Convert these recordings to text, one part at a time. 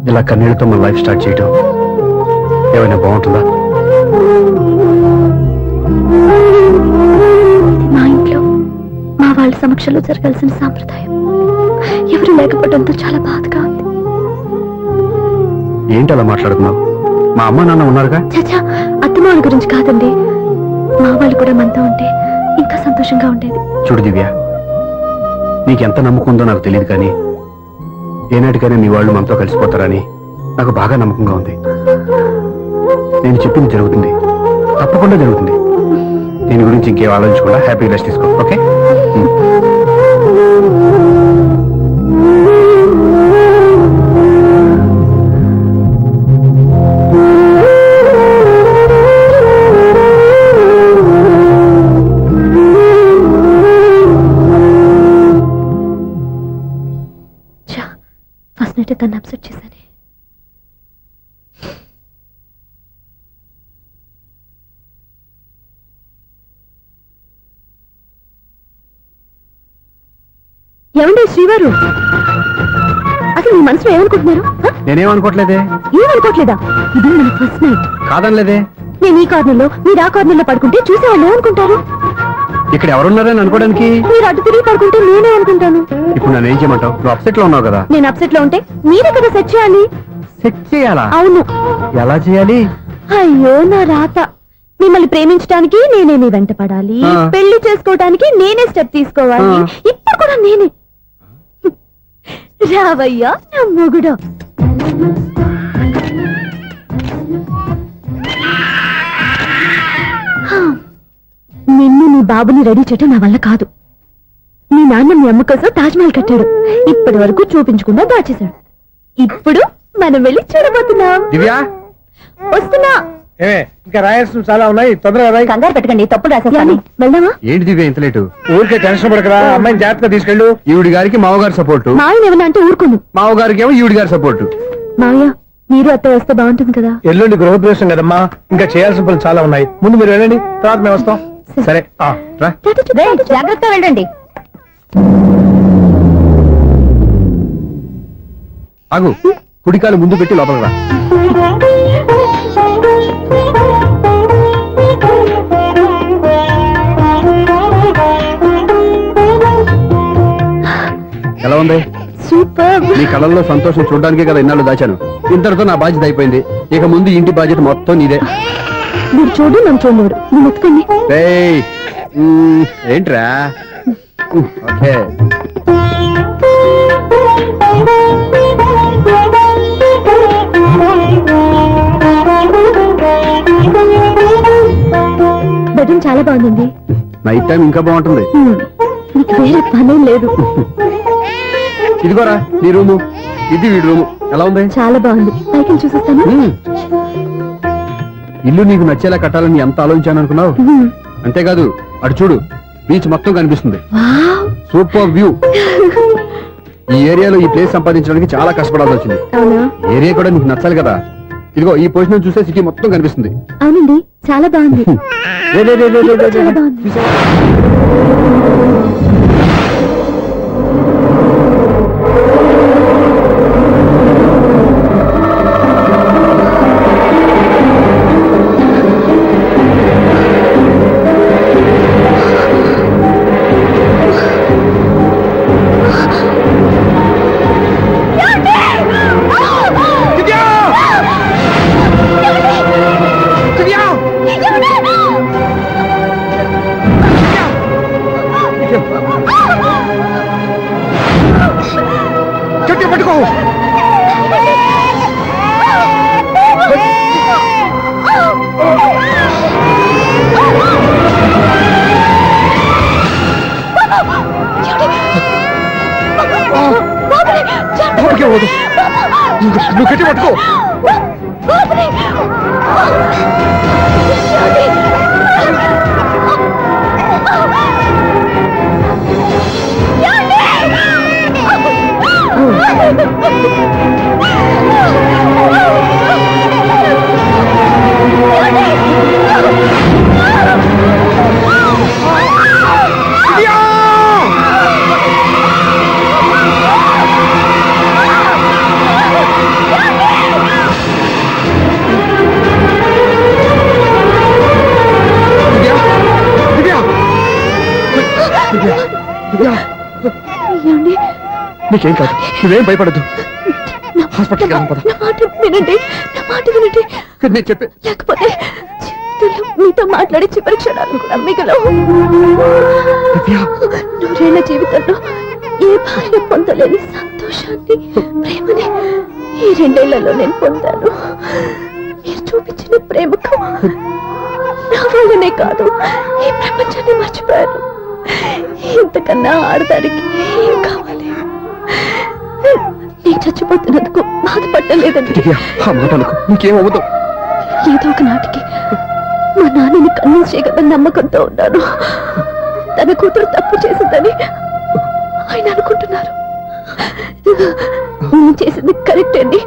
ఇలా కన్నీళ్లతో మన లైఫ్ స్టార్ట్ చేయడం ఏమైనా బాగుంటుందా? మా ఇంట్లో మా వాళ్ళ సమక్షంలో జరగాల్సిన సాంప్రదాయం ఎవరు లేకపోవడంతో చాలా బాధగా ఉంది. ఏంటి అలా మాట్లాడుతున్నావు? మా అమ్మ నాన్న ఉన్నారుగా. చచ్చా, అత్తమాల గురించి కాదండి, మా వాళ్ళు కూడా మనతో ఉంటే ఇంకా సంతోషంగా ఉండేది. చూడు దివ్య, నీకెంత నమ్మకం ఉందో నాకు తెలియదు, కానీ ఏనాటికైనా నీ వాళ్ళు మనతో కలిసిపోతారని నాకు బాగా నమ్మకంగా ఉంది. నేను చెప్పింది జరుగుతుంది, తప్పకుండా జరుగుతుంది. దీని గురించి ఇంకేం ఆలోచించకుండా హ్యాపీ రెస్ట్ తీసుకో, ఓకే? ఫస్ట్ నైట్ తను అప్సెట్ చేశాను. ఏమండి శ్రీవారు, అసలు మీ మనసులో ఏమనుకుంటున్నారు? నేనేమనుకోవట్లేదే. ఏమనుకోవట్లేదా? ఇది మన ఫస్ట్ నైట్. కాదనలేదే. నేను ఈ కార్నర్లో మీరు ఆ కార్నర్లో పడుకుంటే చూసేవాళ్ళు ఏమనుకుంటారు? ఇక్కడ ఎవరున్నారని అనుకోవడానికి. మీరు అటు తిరిగి పడుకుంటే నేనే అనుకుంటాను. ఇప్పుడు నన్ను ఏం చేయమంటావు? నువ్వు అప్సెట్ లో ఉన్నావు కదా. నేను అప్సెట్ లో ఉంటే మీరే కదా సెట్ చేయాలి. సెట్ చేయాలా? అవును. ఎలా చేయాలి? అయ్యో నా రాత. మిమ్మల్ని ప్రేమించడానికి నేనే మీ వెంట పడాలి, పెళ్లి చేసుకోవడానికి నేనే స్టెప్ తీసుకోవాలి. ఇప్పుడు కూడా నేనే. రావయ్యా నా మొగుడు. నిన్ను నీ బాబుని రెడీ చేయటం నా వల్ల కాదు. మీ నాన్న మీ అమ్మ కోసం తాజ్మహల్ కట్టాడు, ఇప్పటి వరకు చూపించకుండా దాచేశాడు. ఇప్పుడు మనం వెళ్ళి చూడబోతున్నాం. దివ్య వస్తున్నా. ఇంకా రాయాల్సిన చాలా ఉన్నాయి, తొందరగా కంగారు పెట్టకండి, తప్పులు రాసేస్తాను. వెళ్దామా? ఏంటి దివ్య ఇంత లేటు? ఊరికే టెన్షన్ పడకరా, అమ్మాయిని జాగ్రత్తగా తీసుకెళ్ళు. ఈవిడి గారికి మావగారు సపోర్టు, మాయన ఏమన్నా అంటే ఊరుకోను. మావగారికి ఏమో ఈవిడి గారి సపోర్టు. మావయ్య మీరు అత్త వస్తే బాగుంటుంది కదా. ఎల్లుండి గృహప్రవేశం కదమ్మా, ఇంకా చేయాల్సిన పనులు చాలా ఉన్నాయి. ముందు మీరు వెళ్ళండి, తర్వాత మేము వస్తాం. సరే రా. జాగ్రత్తగా వెళ్ళండి. ఆగు, కుడికాలు ముందు పెట్టి లోపలికి రా. ఎలా ఉంది? సూపర్. నీ కళ్ళల్లో సంతోషం చూడడానికే కదా ఇన్నాళ్ళు దాచాను. ఇంతటితో నా బాధ్యత అయిపోయింది. ఇక ముందు ఇంటి బాధ్యత మొత్తం నీదే. మీరు చూడు, నన్ను చూడలేరు. నువ్వు ఎత్తుకోండి. ఏంట్రా? ఓకే. బెడ్రూమ్ చాలా బాగుందండి. నైట్ టైం ఇంకా బాగుంటుంది. నీకు వేరే పని లేదు. ఇదిగోరా నీ రూము, ఇది వీడి రూము. ఎలా ఉంది? చాలా బాగుంది. పైకి చూసేస్తాను. ఇల్లు నీకు నచ్చేలా కట్టాలని ఎంత ఆలోచించాను అనుకున్నావు? అంతేకాదు, అటు చూడు, బీచ్ మొత్తం కనిపిస్తుంది. Super view. ఈ ఏరియాలో ఈ ప్లేస్ సంపాదించడానికి చాలా కష్టపడాల్సి వచ్చింది. ఏరియా కూడా నీకు నచ్చాలి కదా. ఇదిగో ఈ పొజిషన్ చూస్తే సిటీ మొత్తం కనిపిస్తుంది. అవునండి, చాలా బాగుంది. చాలా బాగుంది. పట్టుకో. నువ్వు గట్టి పట్టుకో. నీకేం కాదు, నువ్వేం భయపడద్దు. హాస్పిటల్కి వెళ్దాం పద. నా మాట వినండి, నా మాట వినండి. నేను చెప్పే లేకపోతే జీవితంలో మీతో మాట్లాడే చివరి క్షణాలు కూడా మిగలవు. దివ్య, నూరేళ్ల జీవితంలో ఏ భార్య పొందలేని సంతోషాన్ని, ప్రేమని ఈ 2 ఏళ్లలో నేను పొందాను. మీరు చూపించిన ప్రేమకు నా వల్లనే కాదు, ఈ ప్రపంచాన్ని మర్చిపోయాను. ఇంతకన్నా ఆడదానికి ఏం కావాలి? నేను చచ్చిపోతున్నందుకు బాధపడలేదండి. దివ్య, ఆ మాట అనుకో, నీకేమవ్వదు. ఏదో ఒక నాటికి మా నాన్నని కన్విన్స్ చేయగల నమ్మకంతో ఉన్నాను. తన కూతురు తప్పు చేసిందని ఆయన అనుకుంటున్నారు. నేను చేసింది కరెక్ట్ అండి,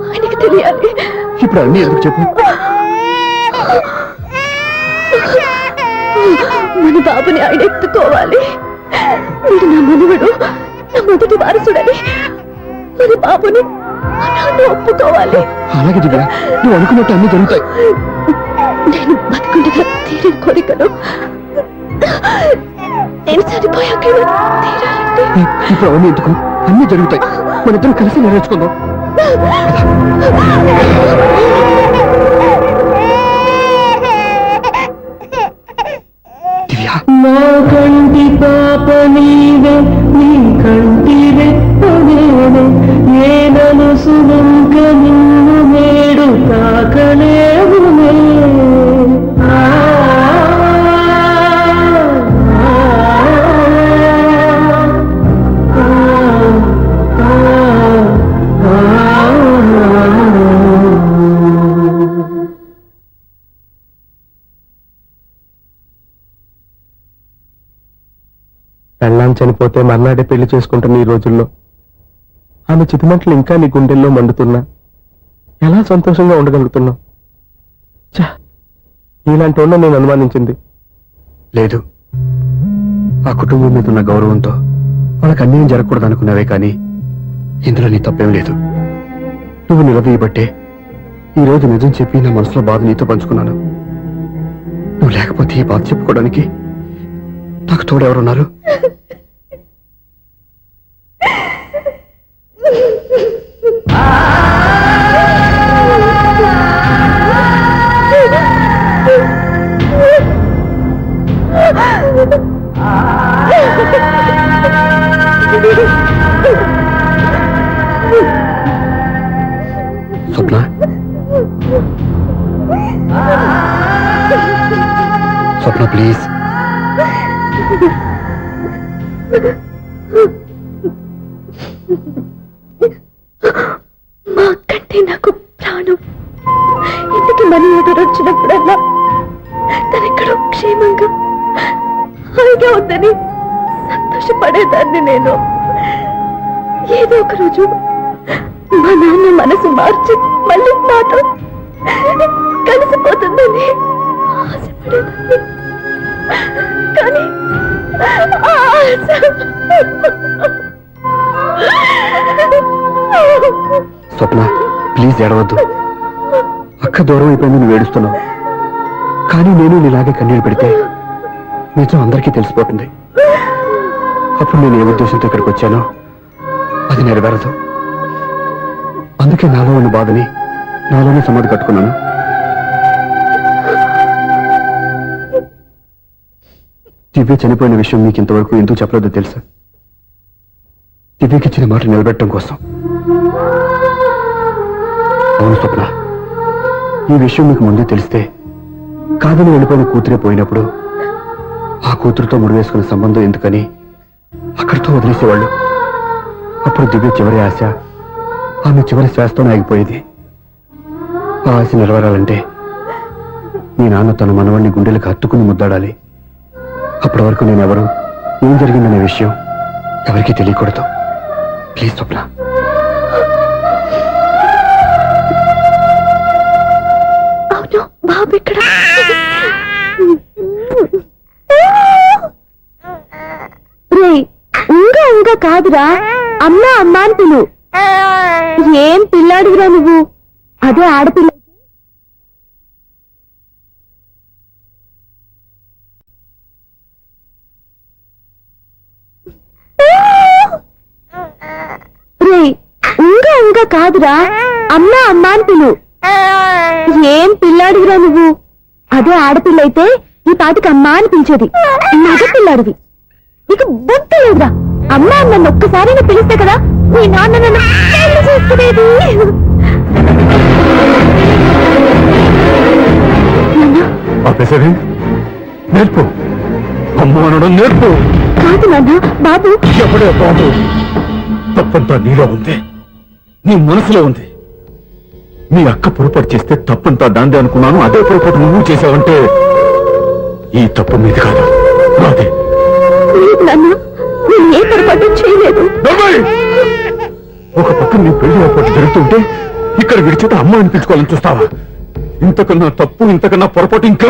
ఆయనకి తెలియాలి. ఇప్పుడు అన్ని ఎందుకు చెప్పు. మన బాబుని ఆయన ఎత్తుకోవాలి. వీడు నా మనవడు, నా మొదటి వారసుడని మన బాబుని మా నాన్న ఒప్పుకోవాలి. అలాగే దివ్య, నువ్వు అనుకున్నట్టు అన్ని జరుగుతాయి. నేను బతుకుండగా తీరని కోరికలు నేను చనిపోయాక తీరాలంటే ఇప్పుడు అవన్నీ ఎందుకు, అన్ని జరుగుతాయి. మన ఇద్దరం కలిసి నెరవేర్చుకుందాం. దివ్య, నా కంటి పాప నీవే, నీ కంటి రెప్పనేనే, ఏనను సుమంక నిన్ను నేడు తాకలేవునే. పెళ్ళాం చనిపోతే మర్నాడే పెళ్లి చేసుకుంటున్న ఈ రోజుల్లో ఆమె చితిమంటలు ఇంకా నీ గుండెల్లో మండుతున్నా ఎలా సంతోషంగా ఉండగలుగుతున్నావు? ఛా, నీలాంటి వాళ్ళ నేను అనుమానించింది. లేదు, ఆ కుటుంబం మీద ఉన్న గౌరవంతో వాళ్ళకి అన్యాయం జరగకూడదు అనుకున్నావే కానీ ఇందులో నీ తప్పేం లేదు. నువ్వు నిలదీయబట్టే ఈ రోజు నిజం చెప్పి నా మనసులో బాధ నీతో పంచుకున్నాను. నువ్వు లేకపోతే ఈ బాధ చెప్పుకోవడానికి నాకు తోడెవరున్నారు? స్వప్న, స్వప్న ప్లీజ్. మా అక్కంటే నాకు ప్రాణం. ఇంటికి మనీ ఆర్డర్ వచ్చినప్పుడల్లా తనెక్కడో క్షేమంగా హాయిగా ఉందని సంతోషపడేదాన్ని నేను. ఏదో ఒక రోజు మా నాన్న మనసు మార్చి మళ్ళీ నాతో కలిసిపోతుందని ఆశపడేదాన్ని. కానీ ఆ ఆశ స్వప్న ప్లీజ్ ఏడవద్దు. అక్క దూరం అయిపోయింది, నువ్వు ఏడుస్తున్నావు. కానీ నేను నీలాగే కన్నీళ్ళు పెడితే నిజం అందరికీ తెలిసిపోతుంది. అప్పుడు నేను ఏ ఉద్దేశంతో ఇక్కడికి వచ్చానో అది నెరవేరదు. అందుకే నాలో ఉన్న బాధని నాలోనే సమాధి కట్టుకున్నాను. దివ్య చనిపోయిన విషయం మీకు ఇంతవరకు ఎందుకు చెప్పలేదో తెలుసా? దివ్యకి ఇచ్చిన మాట నిలబెట్టడం కోసం. అవును స్వప్న, ఈ విషయం మీకు ముందే తెలిస్తే కాదని వెళ్ళిపోయిన కూతురే పోయినప్పుడు ఆ కూతురుతో ముడివేసుకున్న సంబంధం ఎందుకని అక్కడితో వదిలేసేవాళ్ళు. అప్పుడు దివ్య చివరి ఆశ ఆమె చివరి శ్వాసతోనే ఆగిపోయేది. ఆ ఆశ నెరవేరాలంటే మీ నాన్న తన మనవాణ్ణి గుండెలకు హత్తుకుని ముద్దాడాలి. అప్పటి వరకు నేను ఎవరు, ఏం జరిగిందనే విషయం ఎవరికీ తెలియకూడదు. ప్లీజ్ స్వప్న. అవును, బాబు ఇక్కడ. ఇంకా కాదురా, అమ్మా అమ్మా అని పిలు. ఏం పిల్లాడివిరా నువ్వు? అదే ఆడపిల్ల. కాదురా, అమ్మ అమ్మ అని పిలు. ఏం పిల్లాడివిరా నువ్వు? అదే ఆడపిల్ల అయితే ఈ పాటికి అమ్మ అని పిలిచేది. మగ పిల్లాడివి, నీకు బుద్ధి లేదురా. అమ్మ నన్ను ఒక్కసారైనా పిలిస్తే కదా మీ నాన్న నన్ను పెళ్లి చేసుకునేది. ఆపేసరి నేర్పు, అమ్మ అనడం నేర్పు. కాదు నాన్న, బాబు. ఎప్పుడే బాబు, తప్పంతా నీలో ఉంది, నీ మనసులో ఉంది. నీ అక్క పొరపాటు చేస్తే తప్పంతా దాందే అనుకున్నాను. అదే పొరపాటు నువ్వు చేసావంటే ఈ తప్పు మీది కాదు, నాదే. లేదు నాన్న, నేను ఏ పొరపాటు చేయలేదు. ఒక పక్క నీ పెళ్లి ఏర్పాటు జరుగుతుంటే ఇక్కడ విడిచేత అమ్మ అనిపించుకోవాలని చూస్తావా? ఇంతకన్నా తప్పు, ఇంతకన్నా పొరపాటు ఇంకా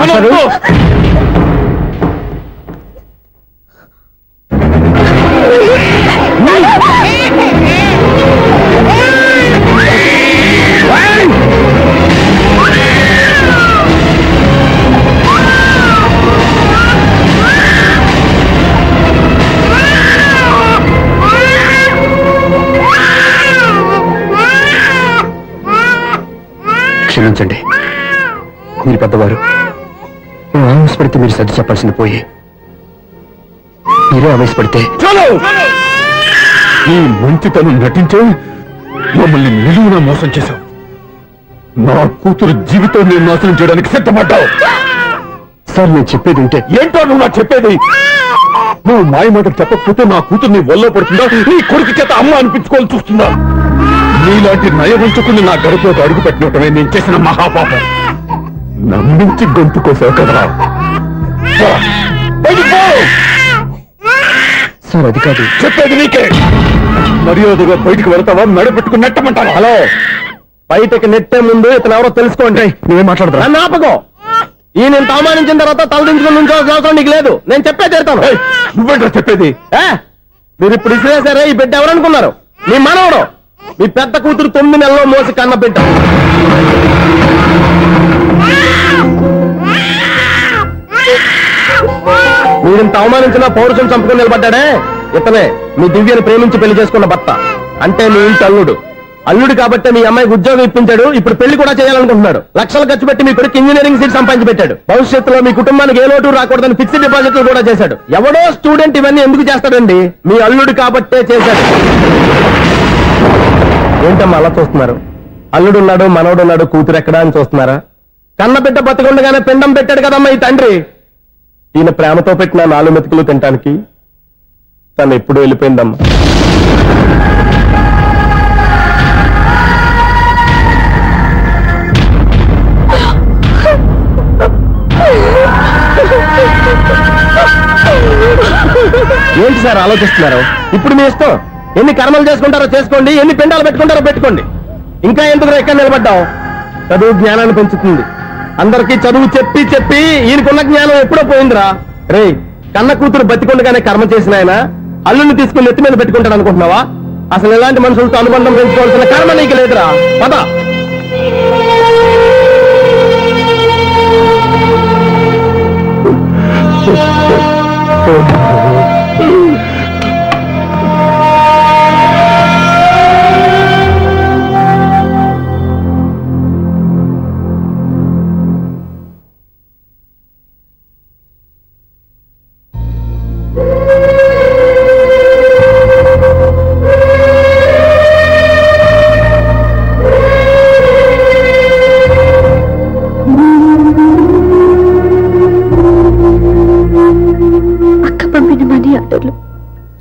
క్షమించండి, మీరు పెద్దవారు. నేను ఆవేశపడితే మీరు సర్ది చెప్పాల్సింది పోయి మీరే ఆవేశపడితే ఈ మంచితనం నటించే మమ్మల్ని నిలువున మోసం చేశావు. నా కూతురు జీవితం నేను నాశనం చేయడానికి సిద్ధపడ్డావు. సార్, నేను చెప్పేది ఉంటే ఏంటో నువ్వు నాకు చెప్పేది? నువ్వు మాయ మాటలు చెప్పకపోతే నా కూతురు నీ వల్ల పడుతుందా, నీ కొడుకు చేత అమ్మ అనిపించుకోవాలని చూస్తుందా? నీలాంటి నయవంచుకుని నా గడపలోకి అడుగు పెట్టినటమే నేను చేసిన మహాపాపం. నమ్మించి గొంతు కోసావు కదరా. సార్, అది కాదు చెప్పేది నీకే. మర్యాదగా బయటికి వెళ్తావా, మెడ పెట్టుకుని నెట్టమంటావా? హలో, బయటకి నెట్టే ముందు ఇతను ఎవరో తెలుసుకోండి. నువ్వే మాట్లాడతా. నన్ను ఆపకో. ఈ నేను అవమానించిన తర్వాత తలదించుకుని నుంచోవాల్సిన అవసరం నీకు లేదు. నేను చెప్పే తీరుతాను. నువ్వేంటో చెప్పేది? మీరు ఇప్పుడు ఇసిరేసారే, ఈ బిడ్డ ఎవరనుకున్నారు? మీ మనవడు, మీ పెద్ద కూతురు 9 నెలల్లో మోసి కన్న బిడ్డ. మీరింత అవమానించిన పౌరుషం చంపుకుని నిలబడ్డాడే ఇతనే మీ దివ్యను ప్రేమించి పెళ్లి చేసుకున్న భర్త. అంటే మీ ఇంటి అల్లుడు. అల్లుడు కాబట్టి మీ అమ్మాయికి ఉద్యోగం ఇప్పించాడు. ఇప్పుడు పెళ్లి కూడా చేయాలనుకుంటున్నాడు. లక్షలు ఖర్చు పెట్టి మీ కొడుకు ఇంజనీరింగ్ సీట్ సంపాదించి పెట్టాడు. భవిష్యత్తులో మీ కుటుంబానికి ఏ లోటు రాకూడదని ఫిక్స్డ్ డిపాజిట్లు కూడా చేశాడు. ఎవడో స్టూడెంట్ ఇవన్నీ ఎందుకు చేస్తాడండి? మీ అల్లుడు కాబట్టే చేశాడు. ఏంటమ్మా అలా చూస్తున్నారు? అల్లుడున్నాడు, మనవడున్నాడు, కూతురు ఎక్కడా అని చూస్తున్నారా? కన్నబిడ్డ బతికుండగానే పిండం పెట్టాడు కదమ్మా ఈ తండ్రి. ఈయన ప్రేమతో పెట్టిన 4 మెతుకులు తినటానికి తను ఎప్పుడు వెళ్ళిపోయిందమ్మా. ఏంటి సార్ ఆలోచిస్తున్నారు? ఇప్పుడు మీ ఇష్టం. ఎన్ని కర్మలు చేసుకుంటారో చేసుకోండి, ఎన్ని పిండాలు పెట్టుకుంటారో పెట్టుకోండి. ఇంకా ఎందుకు ఎక్కడ నిలబడ్డావు? చదువు జ్ఞానాన్ని పెంచుతుంది. అందరికీ చదువు చెప్పి చెప్పి ఈయనకున్న జ్ఞానం ఎప్పుడో పోయిందిరా. రే, కన్న కూతురు బతికుండగానే కర్మ చేసిన ఆయన అల్లుని తీసుకుని నెత్తి మీద పెట్టుకుంటాడు అనుకుంటున్నావా? అసలు ఎలాంటి మనుషులతో అనుబంధం పెంచుకోవాల్సిన కర్మ నీకు లేదురా. పద.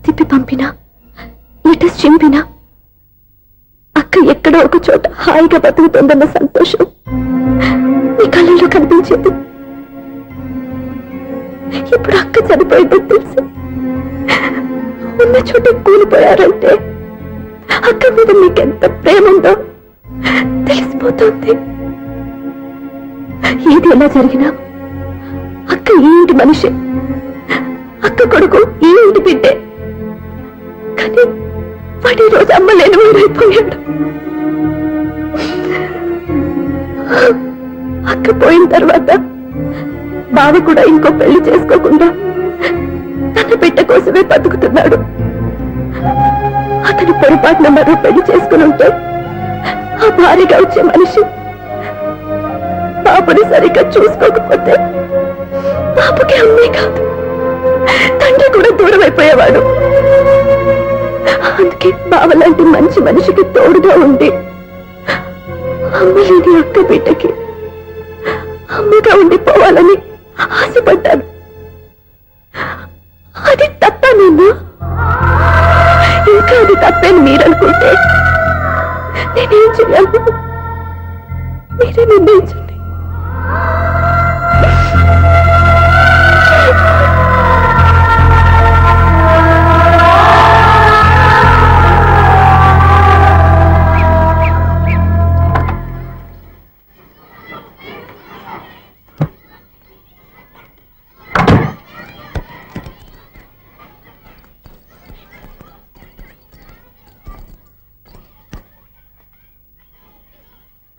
తిప్పి పంపినా, లెటర్స్ చింపినా అక్క ఎక్కడో ఒక చోట హాయిగా బతుకుతుందన్న సంతోషం ఈ కళ్ళలో కనిపించేది. ఇప్పుడు అక్క చనిపోయిందని తెలిసి ఉన్న చోట కూలిపోయారంటే అక్క మీద మీకెంత ప్రేమ ఉందో తెలిసిపోతుంది. ఏది ఎలా జరిగినా అక్క ఈ ఇంటి మనిషి, అక్క కొడుకు ఈ ఇంటి బిడ్డే. కానీ వాడి రోజు అమ్మ లేని ఊరైపోయాడు. అక్క పోయిన తర్వాత బావ కూడా ఇంకో పెళ్లి చేసుకోకుండా తన బిడ్డ కోసమే బతుకుతున్నాడు. అతను పొరపాటున మరో పెళ్లి చేసుకుని ఉంటే భారీగా వచ్చే మనిషి పాపని సరిగ్గా చూసుకోకపోతే పాపకి అమ్మే కాదు తండ్రి కూడా దూరం అయిపోయేవాడు. అందుకే బావలాంటి మంచి మనిషికి తోడుగా ఉండి అమ్మలేని అక్క బిడ్డకి అమ్మగా ఉండిపోవాలని ఆశపడ్డాను. అది తప్ప నేను ఇంకా అది తప్పని మీరనుకుంటే నేనేం చేయాలి? మీరే నిర్ణయించండి.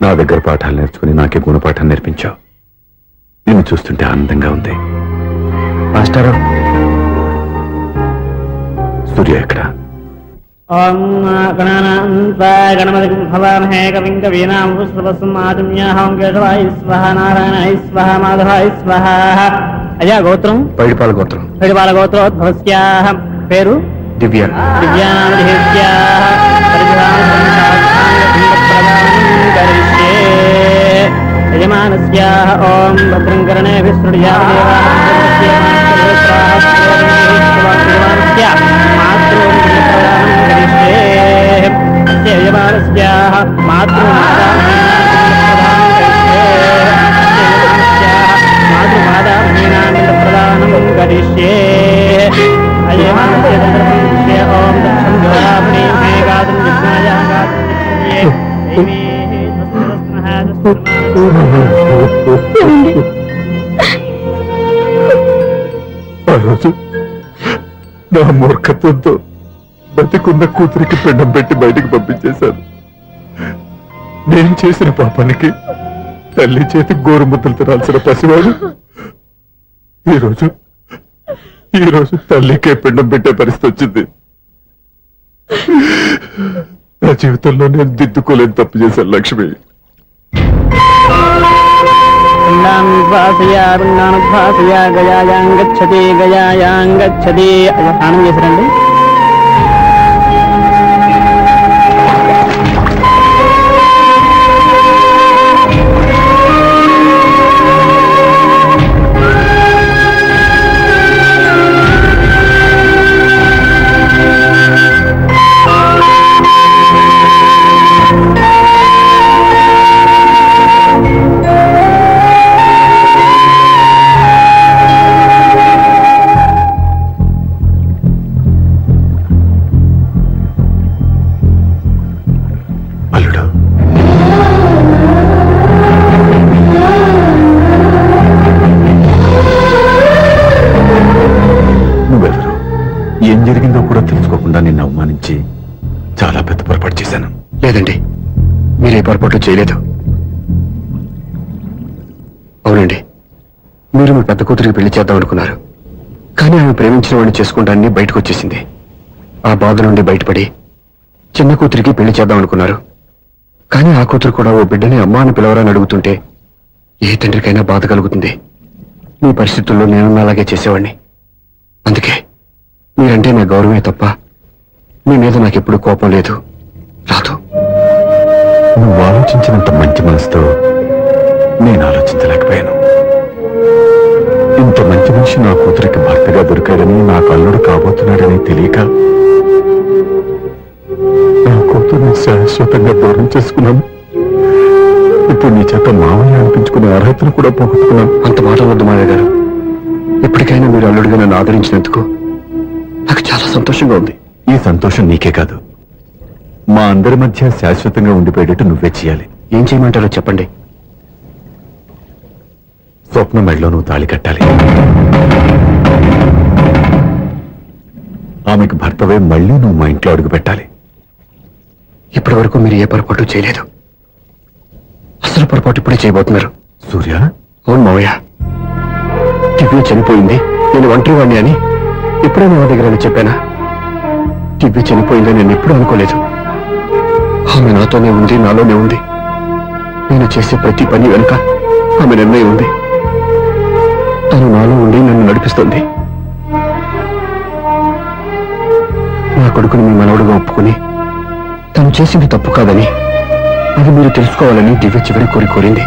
నా దగ్గర పాఠాలు నేర్చుకుని నాకే గుణపాఠం నేర్పించావు. నిన్ను చూస్తుంటే ఆనందంగా ఉంది. మాస్టారు, సూర్య ఎక్కడ? ఓం గణపతి భవామహే కవిం కవీనాం పుష్పవస్మాతుమ్యాహం కేశవాయ స్వహ నారాయణాయ స్వహ మాధవాయ స్వహ. అయ్యా గోత్రం? పైడిపాల గోత్రం. పైడిపాల గోత్రోద్భవస్యాః. పేరు? దివ్య. యజమానస్యాః ఓం భద్రం కర్ణేభిః మాతృమాదామీనాందప్రదానం కరిష్యే. ఓం దక్షం గోదావరీ మేఘాదం ఆ రోజు నా మూర్ఖత్వంతో బతికున్న కూతురికి పిండం పెట్టి బయటికి పంపించేశాను. నేను చేసిన పాపానికి తల్లి చేతి గోరుముద్దలు తినాల్సిన పసివాడు ఈ రోజు తల్లికే పిండం పెట్టే పరిస్థితి వచ్చింది. నా జీవితంలో నేను దిద్దుకోలేని తప్పు చేశాను లక్ష్మి. గయాయాంగచ్చతి గయాయాంగచ్చతి. స్నానం చేశారండి? ఏం జరిగిందో కూడా తెలుసుకోకుండా నిన్ను అవమానించి చాలా పెద్ద పొరపాటు చేశాను. లేదండి, మీరే పొరపాటు చేయలేదు. అవునండి, మీరు మీ పెద్ద కూతురికి పెళ్లి చేద్దాం అనుకున్నారు. కానీ ఆమె ప్రేమించిన వాడిని చేసుకుంటానని బయటకు వచ్చేసింది. ఆ బాధ నుండి బయటపడి చిన్న కూతురికి పెళ్లి చేద్దాం అనుకున్నారు. కానీ ఆ కూతురు కూడా ఓ బిడ్డని అమ్మా అని పిలవరని అడుగుతుంటే ఏ తండ్రికైనా బాధ కలుగుతుంది. మీ పరిస్థితుల్లో నేను అలాగే చేసేవాడిని. అందుకే మీరంటే నా గౌరవమే తప్ప మీ మీద నాకెప్పుడు కోపం లేదు, రాదు. నువ్వు ఆలోచించినంత మంచి మనసుతో నేను ఆలోచించలేకపోయాను. ఇంత మంచి మనిషి నా కూతురికి భర్తగా దొరికాడని, నాకు అల్లుడు కాబోతున్నాడని తెలియక నా కూతుర్ని శాశ్వతంగా దూరం చేసుకున్నాను. ఇప్పుడు నీ చేత మామయ్య అనిపించుకునే అర్హతను కూడా పోగొట్టుకున్నాను. అంత మాటలు వద్దు మామయ్య గారు. ఎప్పటికైనా మీరు అల్లుడిగా నన్ను ఆదరించినందుకు నాకు చాలా సంతోషంగా ఉంది. ఈ సంతోషం నీకే కాదు, మా అందరి మధ్య శాశ్వతంగా ఉండిపోయేటట్టు నువ్వే చేయాలి. ఏం చేయమంటారో చెప్పండి. స్వప్న మెడలో నువ్వు తాళి కట్టాలి. ఆమెకు భర్తవే మళ్ళీ నువ్వు మా ఇంట్లో అడుగు పెట్టాలి. ఇప్పటి వరకు మీరు ఏ పొరపాటు చేయలేదు. అసలు పొరపాటు ఇప్పుడే చేయబోతున్నారు. సూర్య, అవును మావయ్య, దివ్య చనిపోయింది, నేను ఒంటరి వాణ్ణి అని ఎప్పుడైనా మా దగ్గర చెప్పానా? దివ్య చనిపోయిందని నేను ఎప్పుడూ అనుకోలేదు. ఆమె నాతోనే ఉంది, నాలోనే ఉంది. నేను చేసే ప్రతి పని వెనుక ఆమె నిర్ణయం ఉంది. తను నాలో ఉండి నన్ను నడిపిస్తుంది. నా కొడుకుని మీ మనవడుగా ఒప్పుకుని తను చేసింది తప్పు కాదని, అది మీరు తెలుసుకోవాలని దివ్య చివరి కోరింది.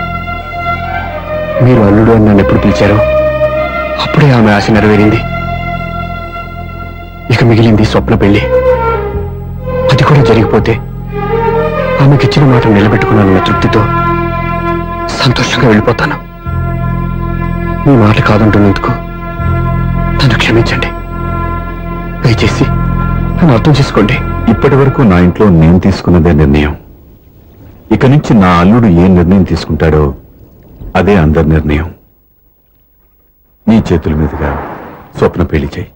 మీరు అల్లుడు అని నన్ను ఎప్పుడు పిలిచారో అప్పుడే ఆమె ఆశ నెరవేరింది. ఇక మిగిలింది స్వప్న పెళ్లి. అది కూడా జరిగిపోతే ఆమెకిచ్చిన మాట నిలబెట్టుకున్నానన్న తృప్తితో సంతోషంగా వెళ్ళిపోతాను. మీ మాట కాదంటున్నందుకు నన్ను క్షమించండి. దయచేసి నన్ను అర్థం చేసుకోండి. ఇప్పటి వరకు నా ఇంట్లో నేను తీసుకున్నదే నిర్ణయం. ఇక నుంచి నా అల్లుడు ఏ నిర్ణయం తీసుకుంటాడో అదే అందరి నిర్ణయం. నీ చేతుల మీదుగా స్వప్న పెళ్లి చేయి.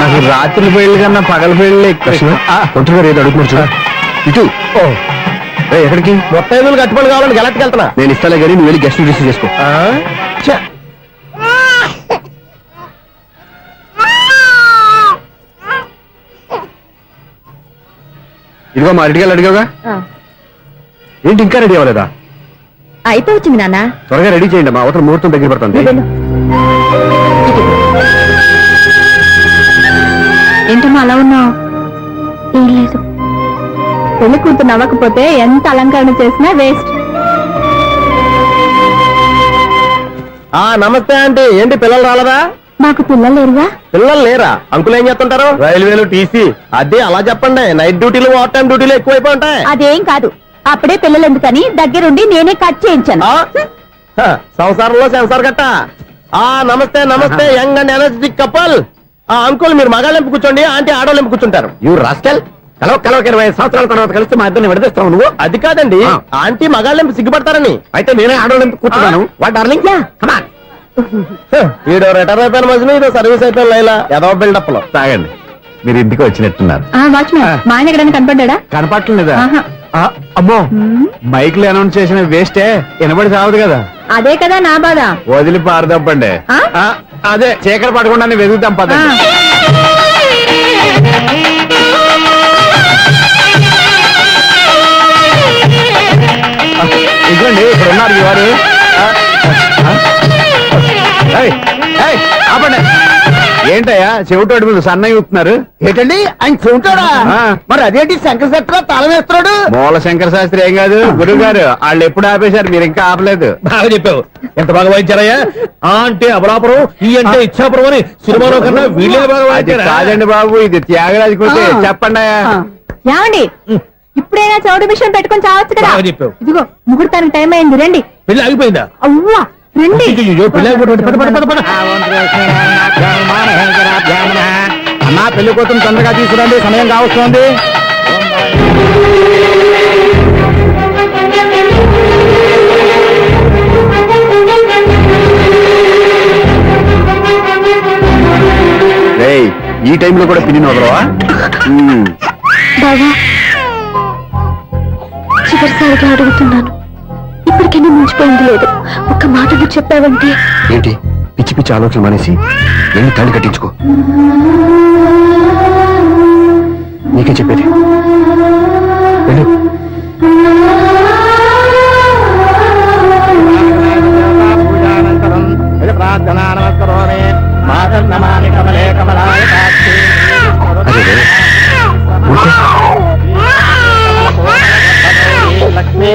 నాకు రాత్రి పెళ్లి కన్నా పగల పెళ్లి కృష్ణ, ఒంటరిగా ఏదో అడుగుతున్నారు చూడ. ఇటు ఎక్కడికి? మొత్తం ఐదులు కట్టుబడి కావాలని గెలట్టుకు వెళ్తున్నా. నేను ఇస్తాలే కానీ నువ్వు వెళ్ళి గెస్ట్ రిసీవ్ చేసుకో. ఇదిగో మా రెడీగా అడిగావుగా, ఏంటి ఇంకా రెడీ అవ్వలేదా? అయితే వచ్చింది నాన్న. త్వరగా రెడీ చేయండి, మా అవతల ముహూర్తం దగ్గర పడుతుంది. ఏంటమ్మా అలా ఉన్నావు? ఏం లేదు. పెళ్లి కూతురు నవ్వకపోతే ఎంత అలంకరణ చేసినా వేస్ట్. నమస్తే ఆంటీ. ఏంటి పిల్లలు రాలదా? నాకు పిల్లలు లేరుగా. పిల్లలు లేరా? అంకులు ఏం చేస్తుంటారు? రైల్వేలు, టీసీ. అదే అలా చెప్పండి. నైట్ డ్యూటీలు, ఓవర్ టైం డ్యూటీలు ఎక్కువైపోయి ఉంటాయి. అదేం కాదు, అప్పుడే పిల్లలు ఎందుకని దగ్గరుండి నేనే కట్ చేయించాను. సంసారంలో సెన్సార్ గట్ట. నమస్తే నమస్తే, young and energetic couple. Uncle మీరు మగాళ్ళెంపు కూర్చోండి, ఆంటీ ఆడోళ్ళెంపు కూర్చుంటారు. యూ రాస్కెల్, కలవ 20 సంవత్సరాల తర్వాత కలిసి మా ఇద్దరిని విడదీస్తావు నువ్వు. అది కాదండి, ఆంటీ మగాళ్ళెంపు సిగ్గుపడతారని. అయితే నేనే ఆడోళ్ళని కూర్చున్నాను. What darling, come on. వీడో రిటైర్ అయిపోయిన మధ్యన ఇదో సర్వీస్ అయిపోయిన లైలా ఏదో బిల్డప్ లో. తాగండి, మీరు ఇంటికి వచ్చినట్టున్నారు. వాచ్మెన్ మా ఆయన ఎక్కడైనా కనపడ్డా? కనపట్లేదా? ఆహా. అమ్మో, మైక్ లో అనౌన్స్ చేసిన వేస్టే, వినబడి సావదు కదా. అదే కదా నా బాధ. వదిలి పారదప్పండి. ఆ? అదే చీకటి పడకుండా వెతుకుతాం పదండి. ఇదిగోండి ఇక్కడ ఉన్నారు ఈ వారు. ఆపండి. ఏంటయ్యా చెవిటోడి మీద సన్నయ్య ఊతున్నారు? ఏంటండి ఆయన చెబుతాడా? మరి అదేంటి శంకర శెట్టిలో తాళం వేస్తున్నాడు? మూల శంకర శాస్త్రి ఏం కాదు, గురువు గారు. వాళ్ళు ఎప్పుడు ఆపేశారు, మీరు ఇంకా ఆపలేదు. బాగా చెప్పావు. ఎంత బాగా వాయించారయ్యా. అంటే అబలాపురం, ఈ అంటే ఇచ్చాపురం అని సినిమాలో కన్నా వీళ్ళే బాగా అది వాయించారా? కాదండి బాబు, ఇది త్యాగరాజ కృతి. చెప్పండి అయ్యా. ఏమండి, ఇప్పుడైనా చౌడు మిషన్ పెట్టుకొని చావచ్చు కదా. బాగా చెప్పావు. ఇదిగో ముహూర్తానికి టైం అయింది, రండి. పెళ్లి ఆగిపోయిందా? అవ్వా రండి. అయ్యో, పెళ్లి ఆగిపోతుంది. పద, పద, పద, పద. అన్నా పెళ్లి కోసం తొందరగా తీసుకురండి, సమయం కావస్తుంది. ఈ టైంలో కూడా పిన్ని వదలవా? బావా, చివరిసారిగా అడుగుతున్నాను, ఇప్పటికైనా మించిపోయింది లేదు. ఒక్క మాట నువ్వు చెప్పావంటే. ఏంటి పిచ్చి పిచ్చి ఆలోచన మానేసి వెళ్ళి తాళి కట్టించుకో. నీకే చెప్పేది, వెళ్ళు. ప్రార్థనా నమస్కరోమి మాతర్నమామి కమలే కమలాయ సాక్షి. అదే ఊరుకో. లక్ష్మీ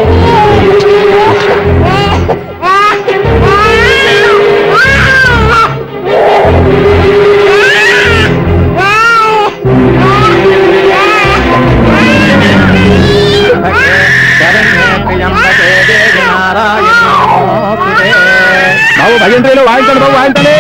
బాబు భజంత్రీలు వాయించండి, బాబు వాయించండి.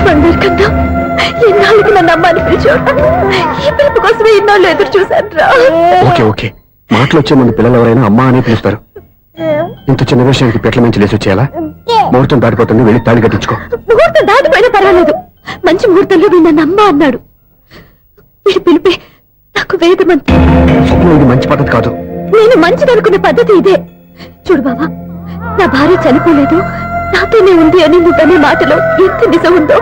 బంగారు కన్నా ఎన్నాళ్ళకు నన్ను అమ్మాని పిలిచాడు. ఎన్నాళ్ళు ఎదురు చూశాను. ఓకే ఓకే, మాటలు వచ్చే ముందు పిల్లలు ఎవరైనా అమ్మా అనే పిలుస్తారు. ఇంత చిన్న విషయానికి పెట్ల నుంచి లేచి వచ్చేయాలా? ముహూర్తం దాటిపోతుంది, వెళ్ళి తాళి కట్టించుకో. ముహూర్తం దాటిపోయినా పర్వాలేదు, మంచి ముహూర్తంలో వీడు నన్ను అమ్మ అన్నాడు. వీడి పిలిపే నాకు వేదమంతా. స్వప్నం, ఇది మంచి పద్ధతి కాదు. నేను మంచిదనుకునే పద్ధతి ఇదే. చూడు బాబా, నా భార్య చనిపోలేదు, నాతోనే ఉంది అని నువ్వనే మాటలో ఎంత నిజం ఉందో,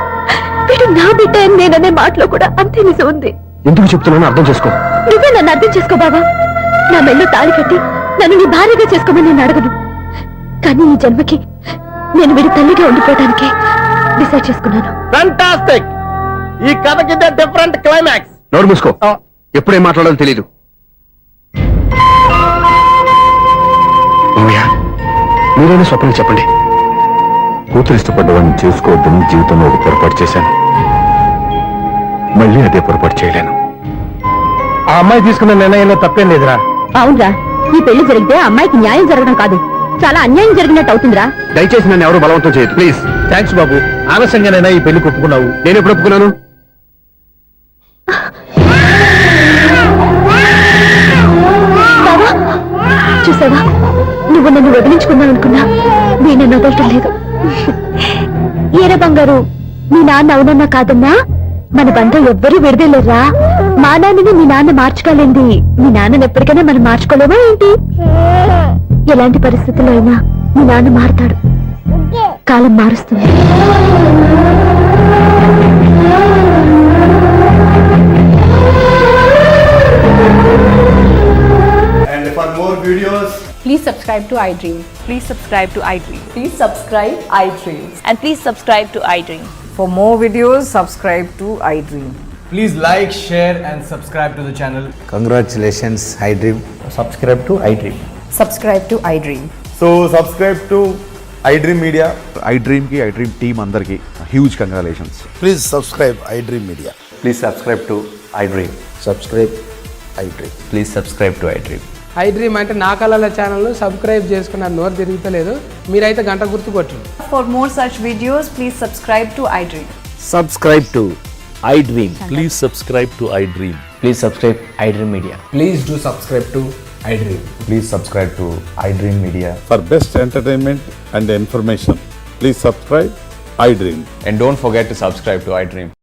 వీడు నా బిడ్డ అని నేననే మాటలో కూడా అంతే నిజం ఉంది. ఎందుకు చెప్తున్నానో అర్థం చేసుకో. నువ్వే నన్ను అర్థం చేసుకో బాబా. నా మెళ్ళో తాళి కట్టి నన్ను నీ భార్యగా చేసుకోమని నేను అడగను. కానీ ఈ జన్మకి నేను వీడి తల్లిగా ఉండిపోవడానికి డిసైడ్ చేసుకున్నాను. ఫ్యాంటాస్టిక్! ఈ కథకి డిఫరెంట్ క్లైమాక్స్. నోరు మూసుకో, ఎప్పుడేం మాట్లాడాలో తెలీదు. మామయ్య, మీరైనా స్వప్నం చెప్పండి. కూతురు ఇష్టపడ్డవాడిని చేసుకోవద్దని జీవితంలో ఒక పొరపాటు చేశాను. మళ్ళీ అదే పొరపాటు చేయలేను. ఆ అమ్మాయి తీసుకున్న నిర్ణయంలో తప్పేం లేదురా. అవునరా, ఈ పెళ్లి జరిగితే అమ్మాయికి న్యాయం జరగడం కాదు, చాలా అన్యాయం జరిగినట్టు అవుతుందిరా. దయచేసి నన్ను ఎవరు బలవంతం చేయదు, ప్లీజ్. థ్యాంక్స్ బాబు, ఆలస్యంగానైనా ఈ పెళ్లి ఒప్పుకున్నావు. నేను ఎప్పుడు ఒప్పుకున్నాను? బావా, చూసావా, నువ్వు నన్ను వదిలించుకున్నావు అనుకున్నా, నేను నన్ను వదలటం లేదు. ఏరా బంగారు, మీ నాన్న అవునన్నా కాదన్నా మన బంధం ఎవ్వరూ విడదలేరా. మా నాన్నని మీ నాన్న మార్చుకోలేంది, మీ నాన్నని ఎప్పటికైనా మనం మార్చుకోలేమా ఏంటి? ఎలాంటి పరిస్థితుల్లో అయినా మీ నాన్న మారుతాడు, కాలం మారుస్తుంది. And for more videos, Please subscribe to iDream. Please subscribe to iDream. Please subscribe iDream. And please subscribe to iDream. For more videos, subscribe to iDream. please like, share and subscribe to the channel. Congratulations, iDream. Subscribe to iDream. Subscribe to iDream. So subscribe to iDream Media. iDream కి iDream team అందరికి huge congratulations. Please subscribe iDream Media. Please subscribe to iDream. Subscribe iDream. Please subscribe to iDream. iDream అంటే నా కళల channel subscribe చేసుకున్న నోరు తిరుగుతలేదు, మీరైతే గంట గుర్తు కొట్టండి. For more such videos, please subscribe to iDream. Subscribe to iDream. Please subscribe to iDream. Please subscribe iDream Media. Please do subscribe to iDream. Please subscribe to iDream Media. For best entertainment and information please subscribe iDream. And don't forget to subscribe to iDream.